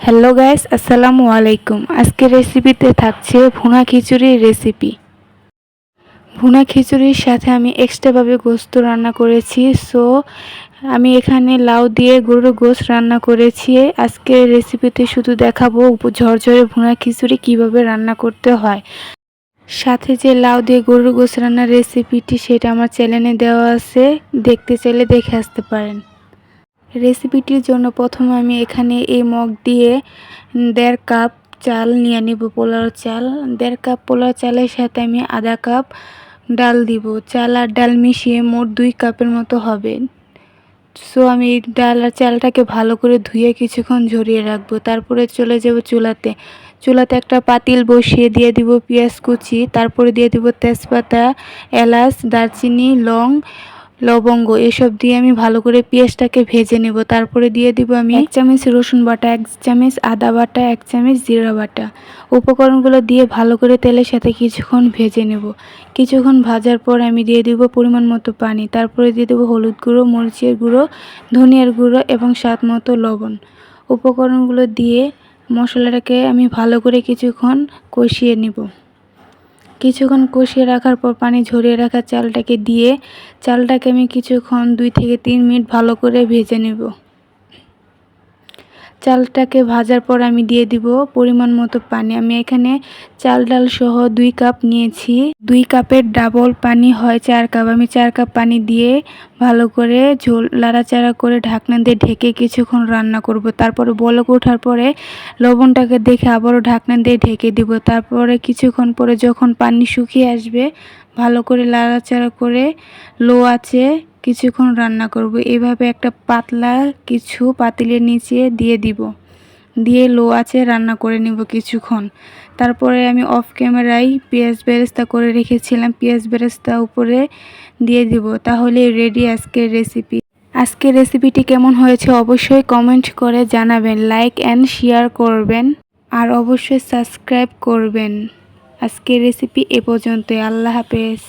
Hello guys, আসসালামু আলাইকুম। আজকের রেসিপিতে থাকছে ভুনা খিচুড়ির রেসিপি। ভুনা খিচুড়ির সাথে আমি এক্সট্রাভাবে গোস্ত রান্না করেছি। আমি এখানে লাউ দিয়ে গরুর গোশত রান্না করেছি। আজকের রেসিপিতে শুধু দেখাবো ঝরঝরে ভুনা খিচুড়ি কিভাবে রান্না করতে হয়। সাথে যে লাউ দিয়ে গরুর গোশত রান্নার রেসিপিটি সেটা আমার চ্যানেলে দেওয়া আছে, দেখতে চাইলে দেখে আসতে পারেন। রেসিপিটির জন্য প্রথমে আমি এখানে এই মগ দিয়ে 1.5 কাপ চাল নিয়ে নিব, পোলাও চাল। 1.5 কাপ পোলাও চালের সাথে আমি আধা কাপ ডাল দিব। চাল আর ডাল মিশিয়ে মোট 2 কাপের মতো হবে। আমি ডাল আর চালটাকে ভালো করে ধুয়ে কিছুক্ষণ ঝরিয়ে রাখবো। তারপরে চলে যাব চুলাতে একটা পাতিল বসিয়ে দিয়ে দিব পেঁয়াজ কুচি, তারপরে দিয়ে দিব তেজপাতা, এলাচ, দারচিনি, লবঙ্গ এসব দিয়ে আমি ভালো করে পেঁয়াজটাকে ভেজে নেব। তারপরে দিয়ে দিব আমি 1 চামচ রসুন বাটা, 1 চামচ আদা বাটা, 1 চামচ জিরা বাটা। উপকরণগুলো দিয়ে ভালো করে তেলের সাথে কিছুক্ষণ ভেজে নেব। কিছুক্ষণ ভাজার পর আমি দিয়ে দিব পরিমাণ মতো পানি। তারপরে দিয়ে দেবো হলুদ গুঁড়ো, মরিচের গুঁড়ো, ধনিয়ার গুঁড়ো এবং স্বাদ মতো লবণ। উপকরণগুলো দিয়ে মশলাটাকে আমি ভালো করে কিছুক্ষণ কষিয়ে নেব। কিছুক্ষণ কষিয়ে রাখার পর পানি ঝরিয়ে রাখা চালটাকে আমি কিছুক্ষণ 2 থেকে 3 মিনিট ভালো করে ভেজে নেব। চালটাকে ভাজার পর আমি দিয়ে দিব পরিমাণ মতো পানি। আমি এখানে চাল ডাল সহ 2 কাপ নিয়েছি। 2 কাপের ডাবল পানি হয় 4 কাপ। আমি 4 কাপ পানি দিয়ে ভালো করে লাড়াচাড়া করে ঢাকনা দিয়ে ঢেকে কিছুক্ষণ রান্না করব। তারপরে বলক ওঠার পরে লবণটাকে দেখে আবারও ঢাকনা দিয়ে ঢেকে দিব। তারপরে কিছুক্ষণ পরে যখন পানি শুকিয়ে আসবে ভালো করে লাড়াচাড়া করে লো আঁচে কিছুক্ষণ রান্না করব। এভাবে একটা পাতলা কিছু পাতিলের নিচে দিয়ে লো আঁচে রান্না করে নিব কিছুক্ষণ। তারপরে আমি অফ ক্যামেরায় পেঁয়াজ বেরেস্তা করে রেখেছিলাম, পেঁয়াজ বেরেস্তা উপরে দিয়ে দিব। তাহলে রেডি আজকের রেসিপি। আজকের রেসিপিটি কেমন হয়েছে অবশ্যই কমেন্ট করে জানাবেন, লাইক অ্যান্ড শেয়ার করবেন আর অবশ্যই সাবস্ক্রাইব করবেন। আজকের রেসিপি এ পর্যন্তই। আল্লাহ হাফেজ।